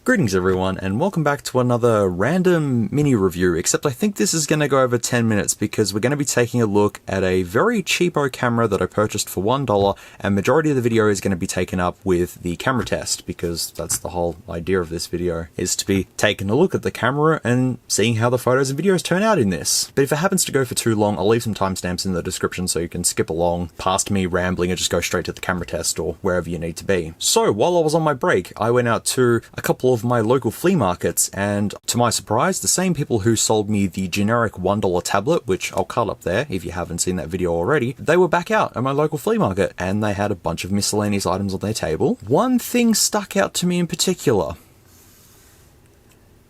Greetings everyone, and welcome back to another random mini review, except I think this is going to go over 10 minutes because we're going to be taking a look at a very cheapo camera that I purchased for $1, and majority of the video is going to be taken up with the camera test, because that's the whole idea of this video, is to be taking a look at the camera and seeing how the photos and videos turn out in this. But if it happens to go for too long, I'll leave some timestamps in the description so you can skip along past me rambling and just go straight to the camera test or wherever you need to be. So while I was on my break, I went out to a couple of my local flea markets, and to my surprise, the same people who sold me the generic $1 tablet, which I'll cut up there if you haven't seen that video already, they were back out at my local flea market, and they had a bunch of miscellaneous items on their table. One thing stuck out to me in particular.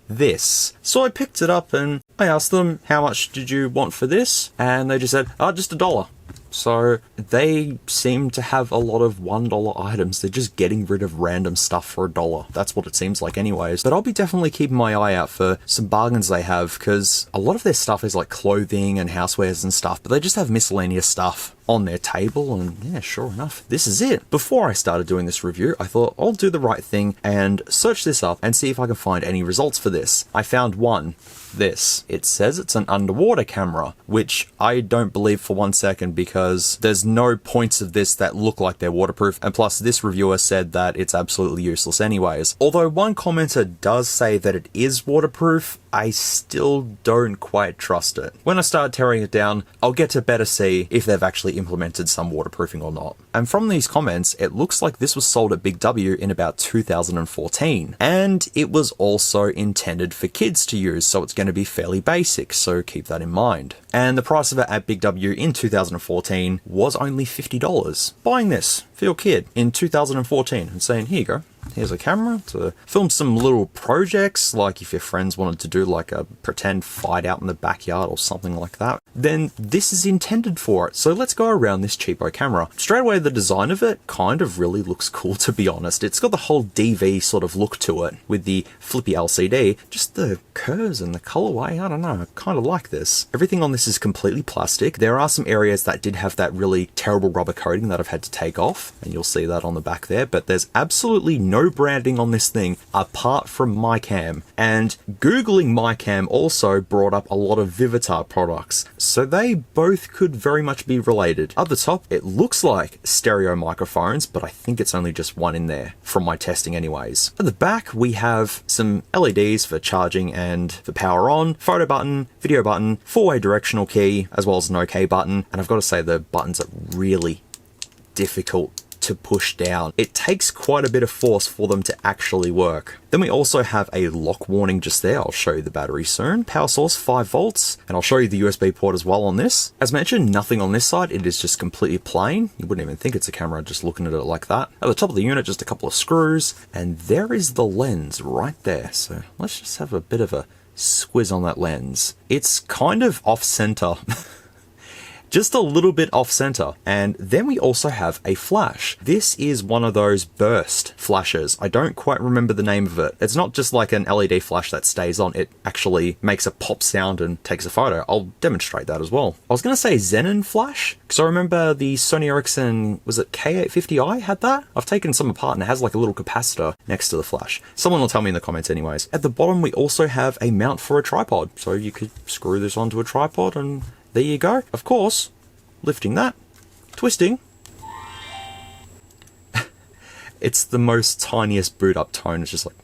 This. So I picked it up and I asked them, how much did you want for this? And they just said, just $1. So they seem to have a lot of $1 items. They're just getting rid of random stuff for $1. That's what it seems like anyways. But I'll be definitely keeping my eye out for some bargains they have, because a lot of their stuff is like clothing and housewares and stuff, but they just have miscellaneous stuff on their table, and yeah, sure enough, this is it. Before I started doing this review, I thought I'll do the right thing and search this up and see if I can find any results for this. I found one. This. It says it's an underwater camera, which I don't believe for 1 second, because there's no points of this that look like they're waterproof, and plus this reviewer said that it's absolutely useless anyways. Although one commenter does say that it is waterproof, I still don't quite trust it. When I start tearing it down, I'll get to better see if they've actually implemented some waterproofing or not. And from these comments, it looks like this was sold at Big W in about 2014. And it was also intended for kids to use, so it's going to be fairly basic, so keep that in mind. And the price of it at Big W in 2014 was only $50. Buying this for your kid in 2014 and saying, here you go. Here's a camera to film some little projects, like if your friends wanted to do like a pretend fight out in the backyard or something like that, then this is intended for it. So let's go around this cheapo camera. Straight away, the design of it kind of really looks cool, to be honest. It's got the whole DV sort of look to it with the flippy LCD. Just the curves and the colorway, I don't know, I kind of like this. Everything on this is completely plastic. There are some areas that did have that really terrible rubber coating that I've had to take off, and you'll see that on the back there, but there's absolutely no branding on this thing apart from MiCam. And Googling MiCam also brought up a lot of Vivitar products, so they both could very much be related. At the top, it looks like stereo microphones, but I think it's only just one in there from my testing anyways. At the back, we have some LEDs for charging and for power on, photo button, video button, 4-way directional key, as well as an OK button. And I've got to say, the buttons are really difficult to push down. It takes quite a bit of force for them to actually work. Then we also have a lock warning just there. I'll show you the battery soon. Power source 5 volts, and I'll show you the USB port as well on this. As mentioned, nothing on this side. It is just completely plain. You wouldn't even think it's a camera just looking at it like that. At the top of the unit, just a couple of screws, and there is the lens right there. So let's just have a bit of a squiz on that lens. It's kind of off center. Just a little bit off center. And then we also have a flash. This is one of those burst flashes. I don't quite remember the name of it. It's not just like an LED flash that stays on. It actually makes a pop sound and takes a photo. I'll demonstrate that as well. I was going to say Xenon flash, because I remember the Sony Ericsson, was it K850i had that? I've taken some apart and it has like a little capacitor next to the flash. Someone will tell me in the comments anyways. At the bottom, we also have a mount for a tripod. So you could screw this onto a tripod and there you go. Of course, lifting that, twisting. It's the most tiniest boot up tone. It's just like...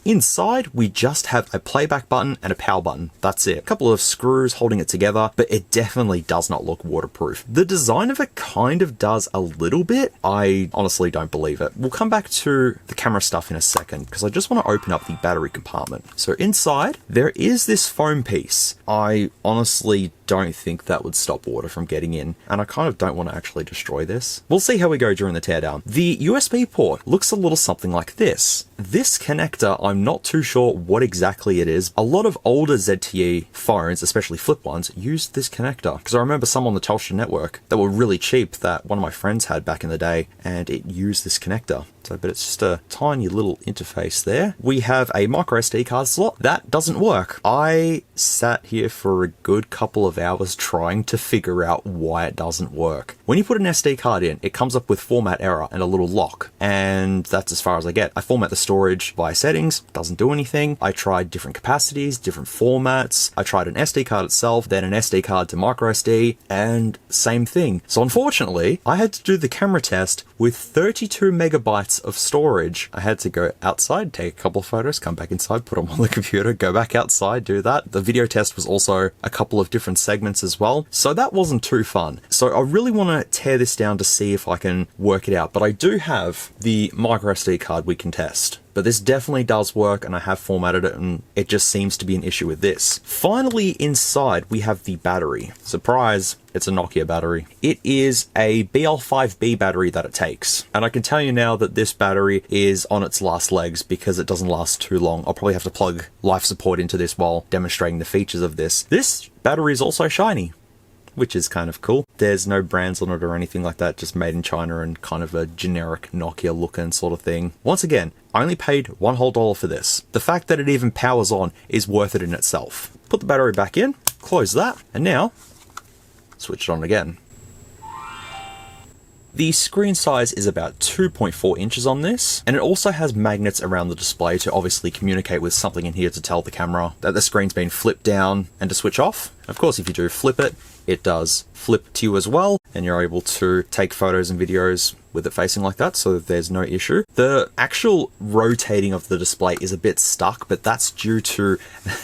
Inside, we just have a playback button and a power button. That's it. A couple of screws holding it together, but it definitely does not look waterproof. The design of it kind of does a little bit. I honestly don't believe it. We'll come back to the camera stuff in a second, because I just want to open up the battery compartment. So inside, there is this foam piece. I honestly don't think that would stop water from getting in, and I kind of don't want to actually destroy this. We'll see how we go during the teardown. The USB port looks a little something like this. This connector, I'm not too sure what exactly it is. A lot of older ZTE phones, especially flip ones, used this connector, because I remember some on the Telstra network that were really cheap that one of my friends had back in the day, and it used this connector. So, but it's just a tiny little interface there. We have a micro SD card slot. That doesn't work. I sat here for a good couple of hours trying to figure out why it doesn't work. When you put an SD card in, it comes up with format error and a little lock, and that's as far as I get. I format the storage via settings, doesn't do anything. I tried different capacities, different formats. I tried an SD card itself, then an SD card to micro SD, and same thing. So unfortunately, I had to do the camera test with 32 megabytes of storage. I had to go outside, take a couple of photos, come back inside, put them on the computer, go back outside, do that. The video test was also a couple of different segments as well, so that wasn't too fun. So I really want to tear this down to see if I can work it out, but I do have the micro SD card we can test. But this definitely does work, and I have formatted it, and it just seems to be an issue with this. Finally, inside we have the battery. Surprise, it's a Nokia battery. It is a BL5B battery that it takes. And I can tell you now that this battery is on its last legs because it doesn't last too long. I'll probably have to plug life support into this while demonstrating the features of this. This battery is also shiny, which is kind of cool. There's no brands on it or anything like that, just made in China and kind of a generic Nokia looking sort of thing. Once again, I only paid $1 whole for this. The fact that it even powers on is worth it in itself. Put the battery back in, close that, and now switch it on again. The screen size is about 2.4 inches on this, and it also has magnets around the display to obviously communicate with something in here to tell the camera that the screen's been flipped down and to switch off. Of course, if you do flip it, it does flip to you as well, and you're able to take photos and videos with it facing like that, so there's no issue. The actual rotating of the display is a bit stuck, but that's due to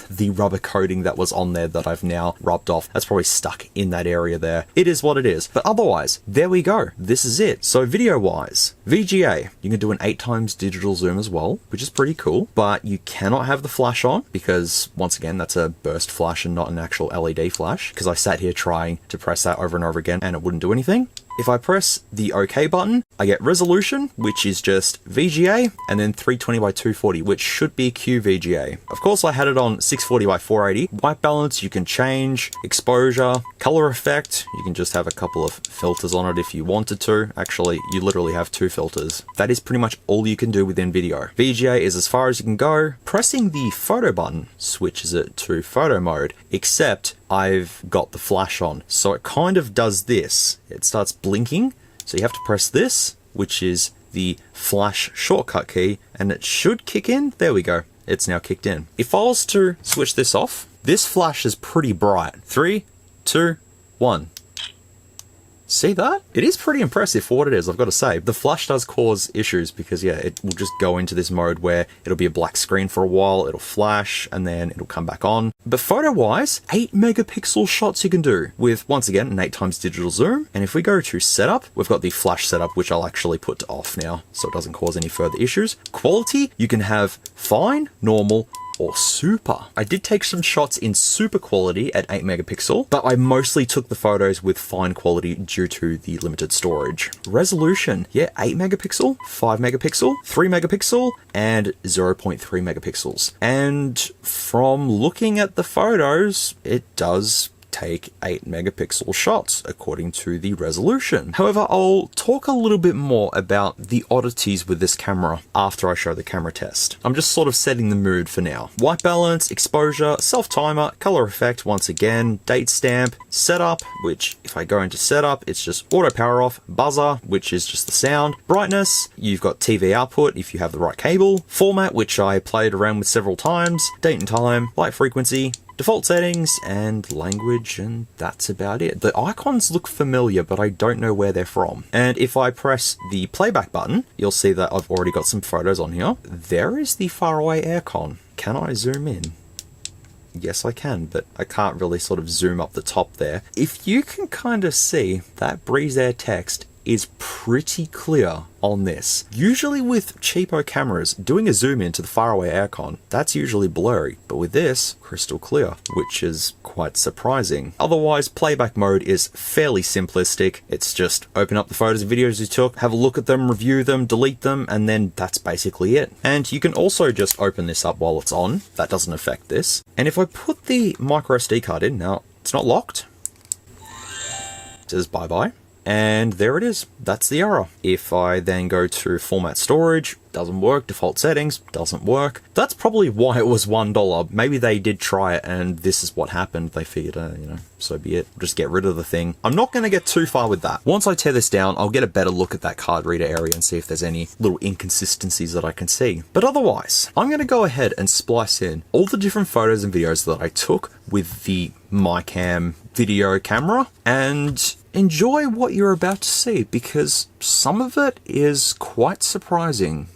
the rubber coating that was on there that I've now rubbed off. That's probably stuck in that area there. It is what it is. But otherwise, there we go. This is it. So video-wise, VGA, you can do an 8x digital zoom as well, which is pretty cool, but you cannot have the flash on because, once again, that's a burst flash and not an actual LED flash, because I sat here trying to press that over and over again and it wouldn't do anything. If I press the OK button, I get resolution, which is just VGA, and then 320 by 240, which should be QVGA. Of course, I had it on 640 by 480. White balance, you can change. Exposure, color effect, you can just have a couple of filters on it if you wanted to. Actually, you literally have 2 filters. That is pretty much all you can do within video. VGA is as far as you can go. Pressing the photo button switches it to photo mode, except I've got the flash on. So it kind of does this. It starts blinking. So you have to press this, which is the flash shortcut key, and it should kick in. There we go. It's now kicked in. If I was to switch this off, this flash is pretty bright. 3, 2, 1. See that? It is pretty impressive for what it is, I've got to say. The flash does cause issues because, yeah, it will just go into this mode where it'll be a black screen for a while, it'll flash, and then it'll come back on. But photo-wise, 8 megapixel shots you can do with, once again, an 8x digital zoom. And if we go to setup, we've got the flash setup, which I'll actually put to off now, so it doesn't cause any further issues. Quality, you can have fine, normal, or super. I did take some shots in super quality at 8 megapixel, but I mostly took the photos with fine quality due to the limited storage. Resolution, yeah, 8 megapixel, 5 megapixel, 3 megapixel, and 0.3 megapixels. And from looking at the photos, it does take 8 megapixel shots according to the resolution. However, I'll talk a little bit more about the oddities with this camera after I show the camera test. I'm just sort of setting the mood for now. White balance, exposure, self-timer, color effect, once again, date stamp, setup, which if I go into setup, it's just auto power off, buzzer, which is just the sound, brightness, you've got TV output if you have the right cable, format, which I played around with several times, date and time, light frequency, default settings, and language, and that's about it. The icons look familiar, but I don't know where they're from. And if I press the playback button, you'll see that I've already got some photos on here. There is the faraway aircon. Can I zoom in? Yes, I can, but I can't really sort of zoom up the top there. If you can kind of see, that Breeze Air text is pretty clear on this. Usually with cheapo cameras, doing a zoom in to the faraway aircon, that's usually blurry, but with this, crystal clear, which is quite surprising. Otherwise, playback mode is fairly simplistic. It's just open up the photos and videos you took, have a look at them, review them, delete them, and then that's basically it. And you can also just open this up while it's on. That doesn't affect this. And if I put the micro SD card in, now it's not locked. It says bye-bye. and there it is. That's the error. If I then go to format storage, doesn't work. Default settings, doesn't work. That's probably why it was $1. Maybe they did try it and this is what happened. They figured, you know, so be it. Just get rid of the thing. I'm not going to get too far with that. Once I tear this down, I'll get a better look at that card reader area and see if there's any little inconsistencies that I can see. But otherwise, I'm going to go ahead and splice in all the different photos and videos that I took with the MiCam video camera and enjoy what you're about to see, because some of it is quite surprising.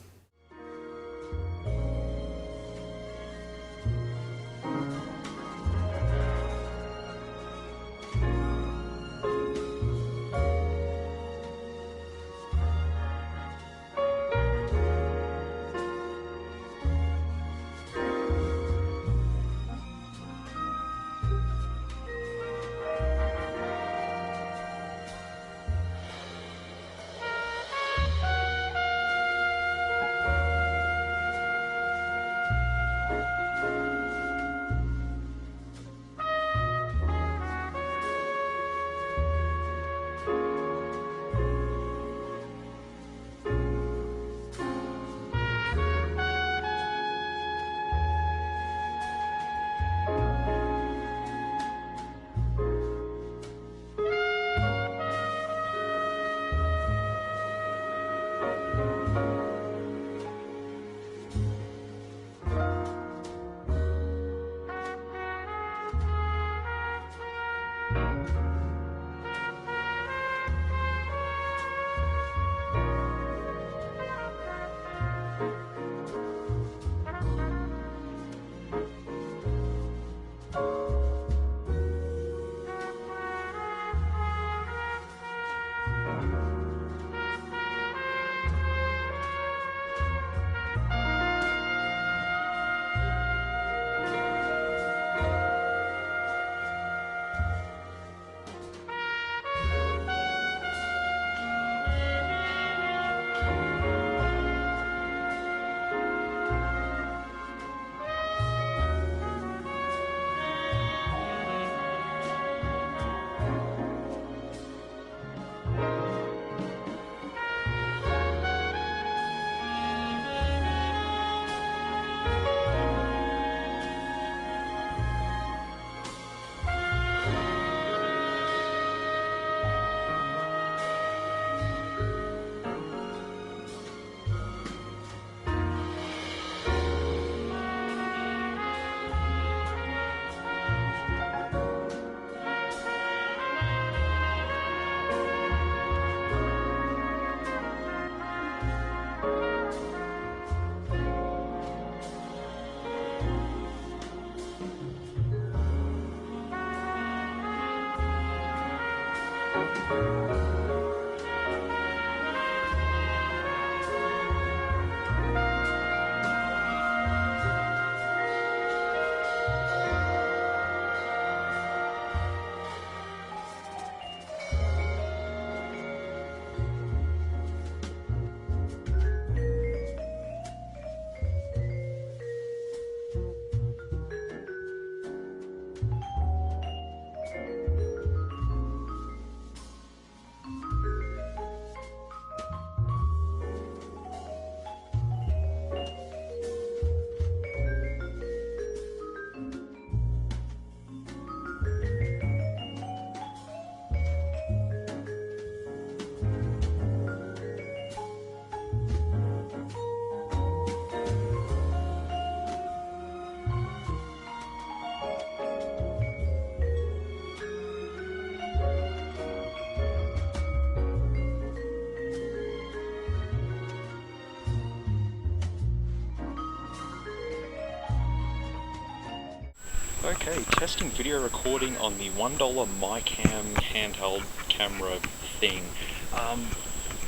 Okay, testing video recording on the $1 MiCam handheld camera thing.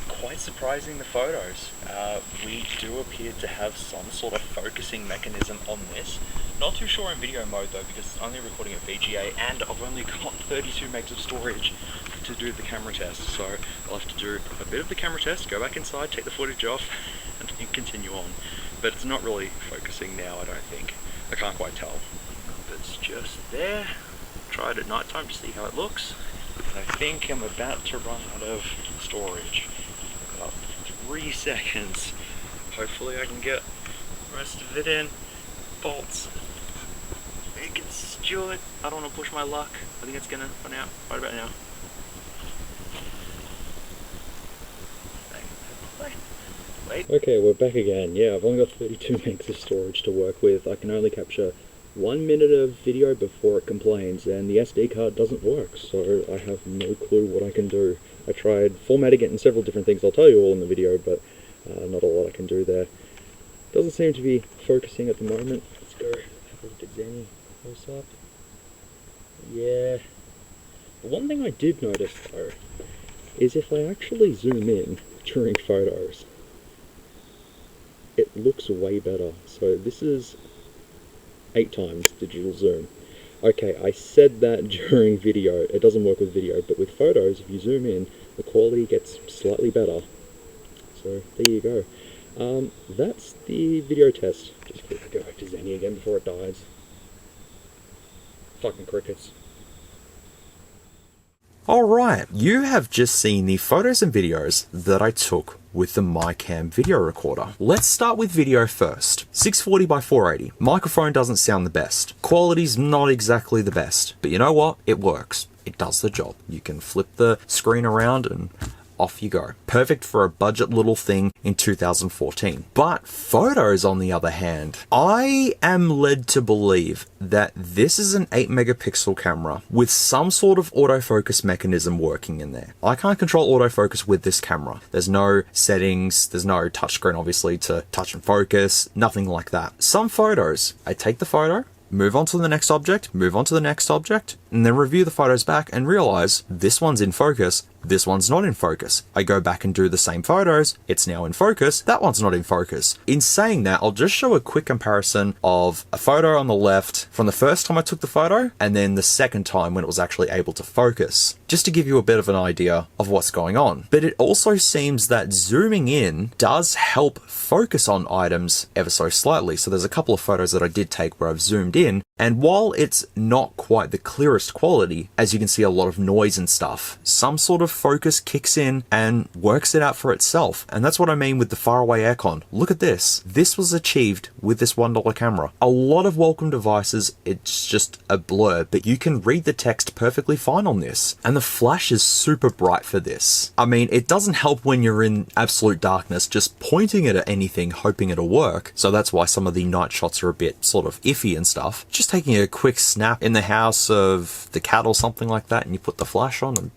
Quite surprising, the photos. We do appear to have some sort of focusing mechanism on this. Not too sure in video mode though, because it's only recording at VGA and I've only got 32 megs of storage to do the camera test. So I'll have to do a bit of the camera test, go back inside, take the footage off and continue on. But it's not really focusing now, I don't think. I can't quite tell. It's just there. Try it at night time to see how it looks. I think I'm about to run out of storage. About 3 seconds. Hopefully I can get the rest of it in. Bolts. I can stew it. I don't want to push my luck. I think it's gonna run out right about now. Wait. Okay, we're back again. Yeah, I've only got 32 megs of storage to work with. I can only capture 1 minute of video before it complains, and the SD card doesn't work, so I have no clue what I can do. I tried formatting it in several different things, I'll tell you all in the video, but not a lot I can do there. Doesn't seem to be focusing at the moment. Let's go have a look at Zenny close up. Yeah. One thing I did notice though, is if I actually zoom in during photos, it looks way better. So this is 8 times digital zoom. Okay, I said that during video, it doesn't work with video, but with photos, if you zoom in, the quality gets slightly better. So there you go. That's the video test. Just quickly go back to Zenny again before it dies. Fucking crickets. Alright, you have just seen the photos and videos that I took with the MiCam video recorder. Let's start with video first. 640 by 480. Microphone doesn't sound the best. Quality's not exactly the best, but you know what? It works. It does the job. You can flip the screen around and off you go. Perfect for a budget little thing in 2014. But photos, on the other hand, I am led to believe that this is an 8 megapixel camera with some sort of autofocus mechanism working in there. I can't control autofocus with this camera. There's no settings, there's no touchscreen obviously to touch and focus, nothing like that. Some photos, I take the photo, move on to the next object, move on to the next object, and then review the photos back and realize this one's in focus, this one's not in focus. I go back and do the same photos, it's now in focus, that one's not in focus. In saying that, I'll just show a quick comparison of a photo on the left from the first time I took the photo, and then the second time when it was actually able to focus, just to give you a bit of an idea of what's going on. But it also seems that zooming in does help focus on items ever so slightly. So there's a couple of photos that I did take where I've zoomed in, and while it's not quite the clearest quality, as you can see a lot of noise and stuff, some sort of focus kicks in and works it out for itself. And that's what I mean with the faraway aircon. Look at this. This was achieved with this $1 camera. A lot of Wacom devices, it's just a blur, but you can read the text perfectly fine on this. And the flash is super bright for this. I mean, it doesn't help when you're in absolute darkness, just pointing it at anything, hoping it'll work. So that's why some of the night shots are a bit sort of iffy and stuff. Just taking a quick snap in the house of the cat or something like that, and you put the flash on and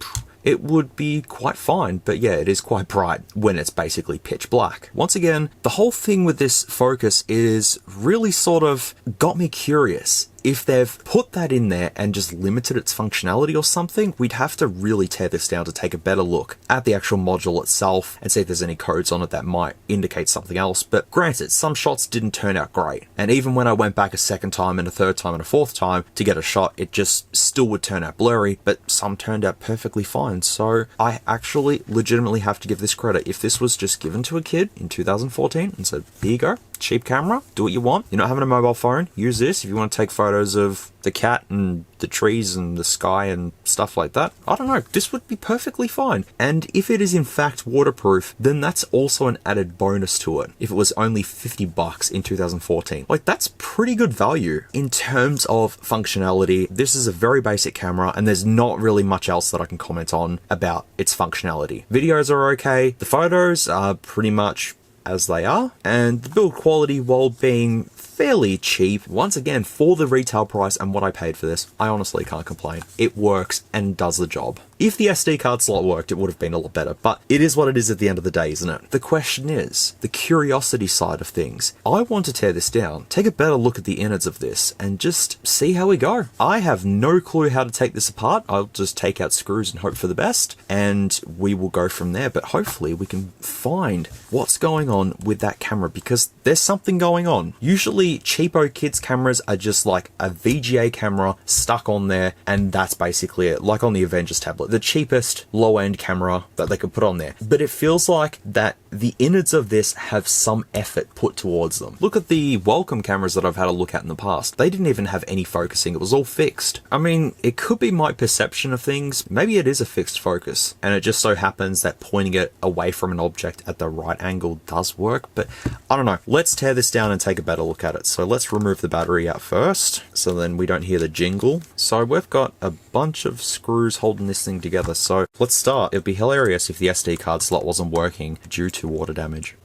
it would be quite fine, but yeah, it is quite bright when it's basically pitch black. Once again, the whole thing with this focus is really sort of got me curious. If they've put that in there and just limited its functionality or something, we'd have to really tear this down to take a better look at the actual module itself and see if there's any codes on it that might indicate something else. But granted, some shots didn't turn out great. And even when I went back a second time and a third time and a fourth time to get a shot, it just still would turn out blurry, but some turned out perfectly fine. So I actually legitimately have to give this credit. If this was just given to a kid in 2014 and said, here you go, cheap camera, do what you want. You're not having a mobile phone, use this if you want to take photos of the cat and the trees and the sky and stuff like that. I don't know, this would be perfectly fine. And if it is in fact waterproof, then that's also an added bonus to it. If it was only $50 in 2014, like that's pretty good value. In terms of functionality, this is a very basic camera and there's not really much else that I can comment on about its functionality. Videos are okay, the photos are pretty much as they are, and the build quality, while being fairly cheap, once again, for the retail price and what I paid for this, I honestly can't complain. It works and does the job. If the SD card slot worked, it would have been a lot better, but it is what it is at the end of the day, isn't it? The question is, the curiosity side of things. I want to tear this down, take a better look at the innards of this, and just see how we go. I have no clue how to take this apart. I'll just take out screws and hope for the best, and we will go from there, but hopefully we can find what's going on with that camera, because there's something going on. Usually cheapo kids cameras are just like a VGA camera stuck on there, and that's basically it, like on the Avengers tablet. the cheapest low-end camera that they could put on there. But it feels like that the innards of this have some effort put towards them. Look at the Welcome cameras that I've had a look at in the past. They didn't even have any focusing. It was all fixed. I mean, it could be my perception of things. Maybe it is a fixed focus, and it just so happens that pointing it away from an object at the right angle does work, but I don't know. Let's tear this down and take a better look at it. So let's remove the battery out first, so then we don't hear the jingle. So we've got a bunch of screws holding this thing together. So let's start. It'd be hilarious if the SD card slot wasn't working due to water damage.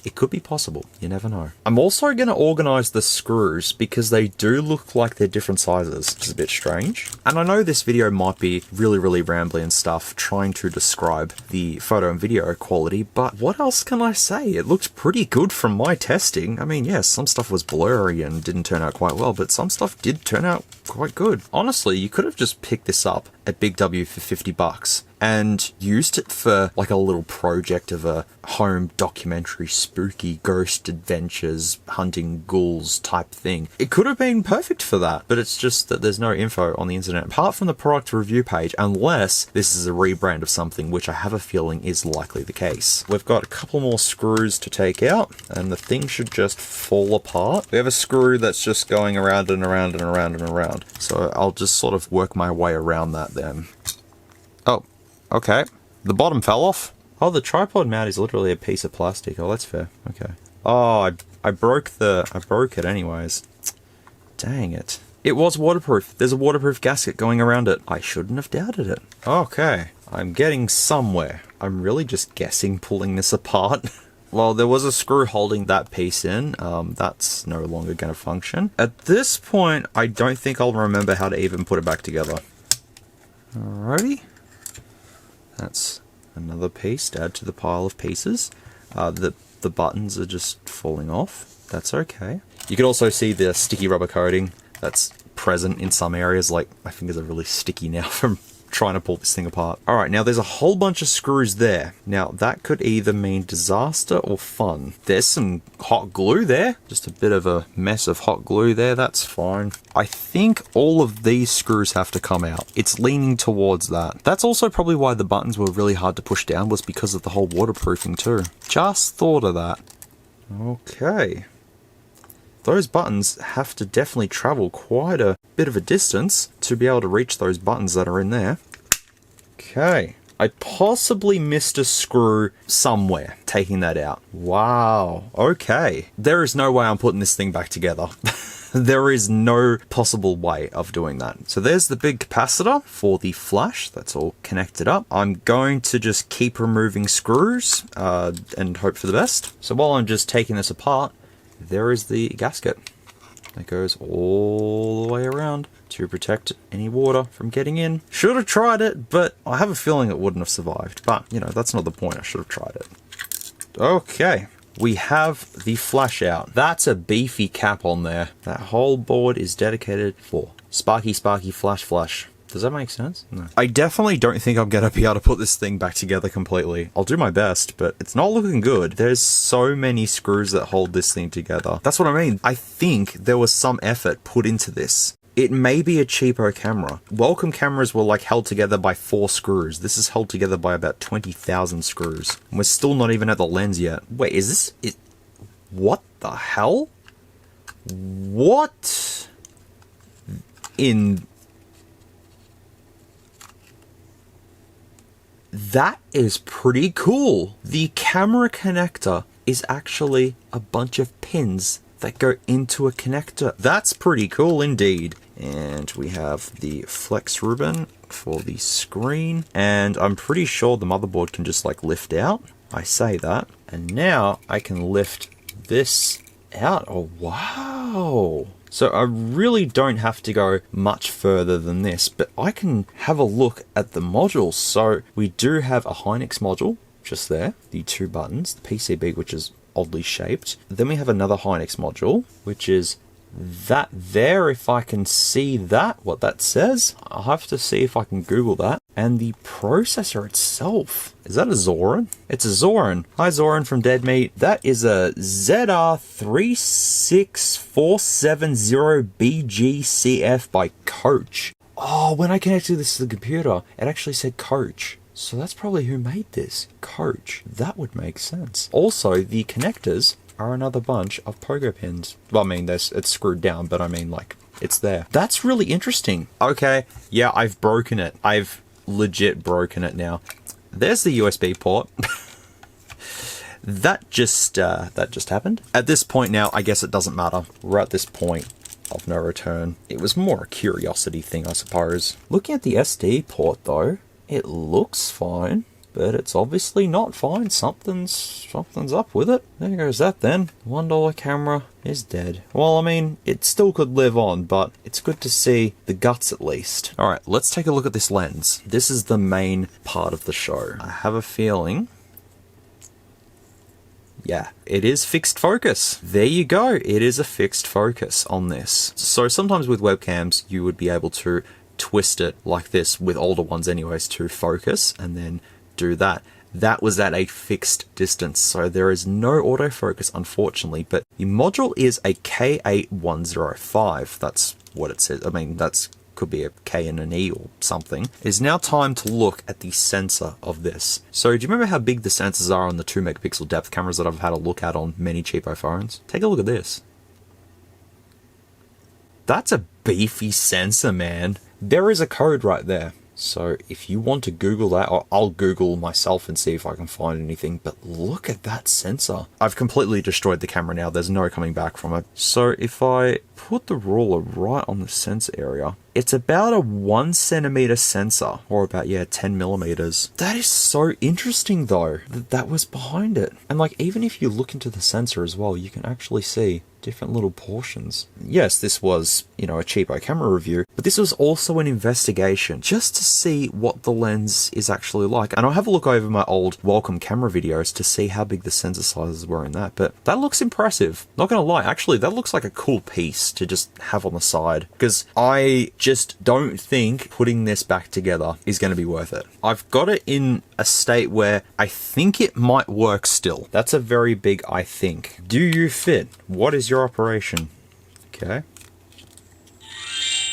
It could be possible, you never know. I'm also going to organize the screws because they do look like they're different sizes, which is a bit strange. And I know this video might be really rambly and stuff, trying to describe the photo and video quality, but what else can I say? It looked pretty good from my testing. I mean, yes, some stuff was blurry and didn't turn out quite well, but some stuff did turn out quite good. Honestly, you could have just picked this up at Big W for 50 bucks and used it for like a little project of a home documentary, spooky ghost adventures, hunting ghouls type thing. It could have been perfect for that, but it's just that there's no info on the internet apart from the product review page, unless this is a rebrand of something, which I have a feeling is likely the case. We've got a couple more screws to take out and the thing should just fall apart. We have a screw that's just going around and around and around and around. So I'll just sort of work my way around that then. Oh, okay. The bottom fell off. Oh, the tripod mount is literally a piece of plastic. Oh, that's fair. Okay. Oh, I broke it anyways. Dang it. It was waterproof. There's a waterproof gasket going around it. I shouldn't have doubted it. Okay. I'm getting somewhere. I'm really just guessing pulling this apart. Well, there was a screw holding that piece in. That's no longer going to function. At this point, I don't think I'll remember how to even put it back together. Alrighty. That's another piece to add to the pile of pieces. The buttons are just falling off. That's okay. You can also see the sticky rubber coating that's present in some areas. Like, my fingers are really sticky now from trying to pull this thing apart. Alright, now there's a whole bunch of screws there. Now, that could either mean disaster or fun. There's some hot glue there. Just a bit of a mess of hot glue there. That's fine. I think all of these screws have to come out. It's leaning towards that. That's also probably why the buttons were really hard to push down, was because of the whole waterproofing too. Just thought of that. Okay. Those buttons have to definitely travel quite a bit of a distance to be able to reach those buttons that are in there. Okay. I possibly missed a screw somewhere taking that out. Wow. Okay. There is no way I'm putting this thing back together. There is no possible way of doing that. So there's the big capacitor for the flash. That's all connected up. I'm going to just keep removing screws and hope for the best. So while I'm just taking this apart, there is the gasket that goes all the way around to protect any water from getting in. Should have tried it, but I have a feeling it wouldn't have survived. But, you know, that's not the point. I should have tried it. Okay, we have the flash out. That's a beefy cap on there. That whole board is dedicated for sparky flash. Does that make sense? No. I definitely don't think I'm going to be able to put this thing back together completely. I'll do my best, but it's not looking good. There's so many screws that hold this thing together. That's what I mean. I think there was some effort put into this. It may be a cheapo camera. Welcome cameras were like held together by 4 screws. This is held together by about 20,000 screws. And we're still not even at the lens yet. Wait, is this... What the hell? What? That is pretty cool. The camera connector is actually a bunch of pins that go into a connector. That's pretty cool indeed. And we have the flex ribbon for the screen. And I'm pretty sure the motherboard can just like lift out. I say that. And now I can lift this out. Oh, wow. So I really don't have to go much further than this, but I can have a look at the modules. So we do have a Hynix module just there, the 2 buttons, the PCB, which is oddly shaped. Then we have another Hynix module, which is that there. If I can see that, what that says, I'll have to see if I can Google that. And the processor itself, is that a Zorin? It's a Zorin. Hi Zorin from Dead Meat. That is a ZR36470BGCF by Coach. Oh, when I connected this to the computer, it actually said Coach. So that's probably who made this. Coach. That would make sense. Also, the connectors are another bunch of pogo pins. Well, I mean, it's screwed down, but I mean, like, it's there. That's really interesting. Okay, yeah, I've broken it. I've legit broken it now. There's the USB port. That just happened. At this point now, I guess it doesn't matter. We're at this point of no return. It was more a curiosity thing, I suppose. Looking at the SD port though, it looks fine, but it's obviously not fine. Something's up with it. There goes that then. $1 camera is dead. Well, I mean, it still could live on, but it's good to see the guts at least. All right, let's take a look at this lens. This is the main part of the show. I have a feeling, yeah, it is fixed focus. There you go. It is a fixed focus on this. So sometimes with webcams, you would be able to twist it like this with older ones anyways to focus and then do that. That was at a fixed distance, so there is no autofocus unfortunately, but the module is a K8105. That's what it says. I mean, that's could be a K and an E or something. It is now time to look at the sensor of this. So do you remember how big the sensors are on the 2 megapixel depth cameras that I've had a look at on many cheapo phones? Take a look at this. That's a beefy sensor, man. There is a code right there. So if you want to Google that, or I'll Google myself and see if I can find anything, but look at that sensor. I've completely destroyed the camera now. There's no coming back from it. So if I put the ruler right on the sensor area, it's about a 1 centimeter sensor, or about, yeah, 10 millimeters. That is so interesting though, that was behind it. And like, even if you look into the sensor as well, you can actually see different little portions. Yes, this was, you know, a cheapo camera review, but this was also an investigation just to see what the lens is actually like. And I'll have a look over my old welcome camera videos to see how big the sensor sizes were in that, but that looks impressive. Not gonna lie, actually, that looks like a cool piece to just have on the side, because I just don't think putting this back together is going to be worth it. I've got it in a state where I think it might work still. That's a very big I think. Do you fit? What is your operation? Okay.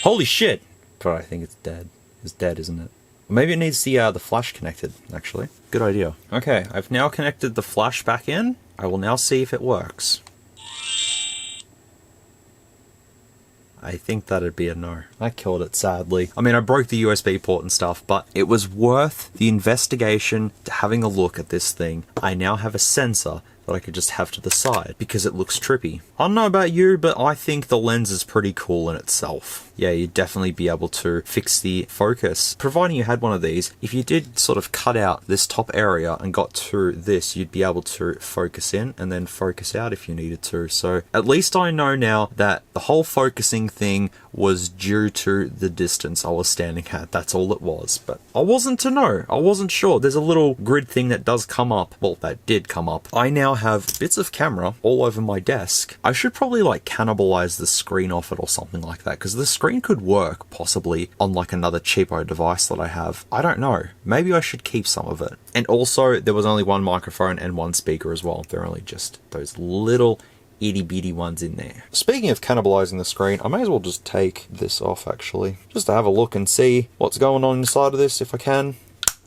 Holy shit! But I think it's dead. It's dead, isn't it? Maybe it needs the flash connected, actually. Good idea. Okay, I've now connected the flash back in. I will now see if it works. I think that'd be a no. I killed it, sadly. I mean, I broke the USB port and stuff, but it was worth the investigation to having a look at this thing. I now have a sensor that I could just have to the side because it looks trippy. I don't know about you, but I think the lens is pretty cool in itself. Yeah, you'd definitely be able to fix the focus. Providing you had one of these, if you did sort of cut out this top area and got to this, you'd be able to focus in and then focus out if you needed to. So at least I know now that the whole focusing thing was due to the distance I was standing at. That's all it was. But I wasn't to know. I wasn't sure. There's a little grid thing that does come up. Well, that did come up. I now have bits of camera all over my desk. I should probably like cannibalize the screen off it or something like that, because the screen could work possibly on like another cheapo device that I have. I don't know. Maybe I should keep some of it. And also there was only one microphone and one speaker as well. They're only just those little itty bitty ones in there. Speaking of cannibalizing the screen, I may as well just take this off actually, just to have a look and see what's going on inside of this if I can.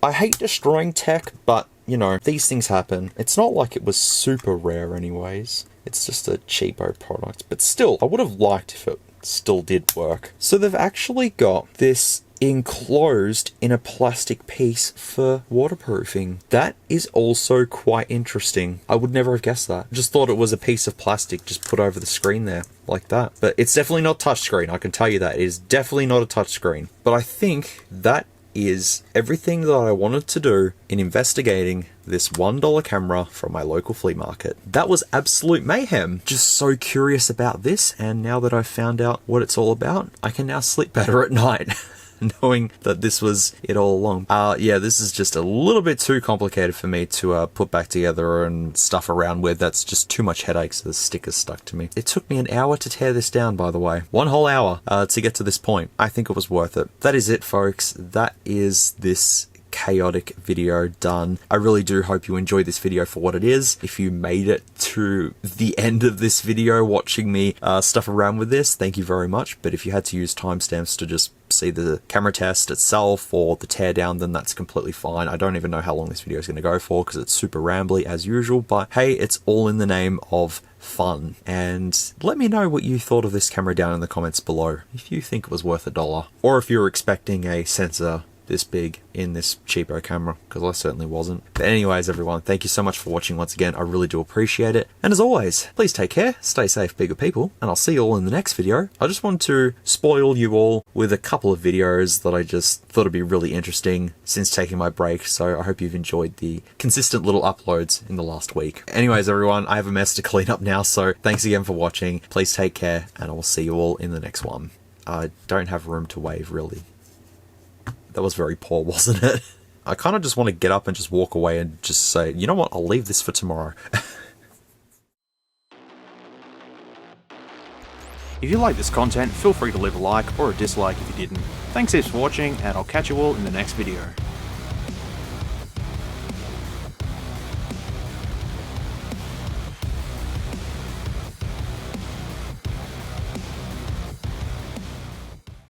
I hate destroying tech, but you know, these things happen. It's not like it was super rare anyways. It's just a cheapo product, but still, I would have liked if it still did work. So they've actually got this enclosed in a plastic piece for waterproofing. That is also quite interesting. I would never have guessed that. Just thought it was a piece of plastic just put over the screen there like that. But it's definitely not touchscreen, I can tell you that. It is definitely not a touchscreen. But I think that is everything that I wanted to do in investigating this $1 camera from my local flea market. That was absolute mayhem. Just so curious about this, and now that I've found out what it's all about, I can now sleep better at night. Knowing that this was it all along. Yeah, this is just a little bit too complicated for me to put back together and stuff around with. That's just too much headaches. The stickers stuck to me. It took me an hour to tear this down, by the way. 1 whole hour to get to this point. I think it was worth it. That is it, folks. That is this chaotic video done. I really do hope you enjoyed this video for what it is. If you made it to the end of this video watching me stuff around with this, thank you very much. But if you had to use timestamps to just see the camera test itself or the teardown, then that's completely fine. I don't even know how long this video is going to go for because it's super rambly as usual, but hey, it's all in the name of fun. And let me know what you thought of this camera down in the comments below, if you think it was worth $1, or if you were expecting a sensor this big in this cheapo camera, because I certainly wasn't. But anyways, everyone, thank you so much for watching once again. I really do appreciate it. And as always, please take care, stay safe, bigger people, and I'll see you all in the next video. I just want to spoil you all with a couple of videos that I just thought would be really interesting since taking my break, so I hope you've enjoyed the consistent little uploads in the last week. Anyways, everyone, I have a mess to clean up now, so thanks again for watching. Please take care, and I will see you all in the next one. I don't have room to wave, really. That was very poor, wasn't it? I kind of just want to get up and just walk away and just say, you know what, I'll leave this for tomorrow. If you like this content, feel free to leave a like or a dislike if you didn't. Thanks heaps for watching, and I'll catch you all in the next video.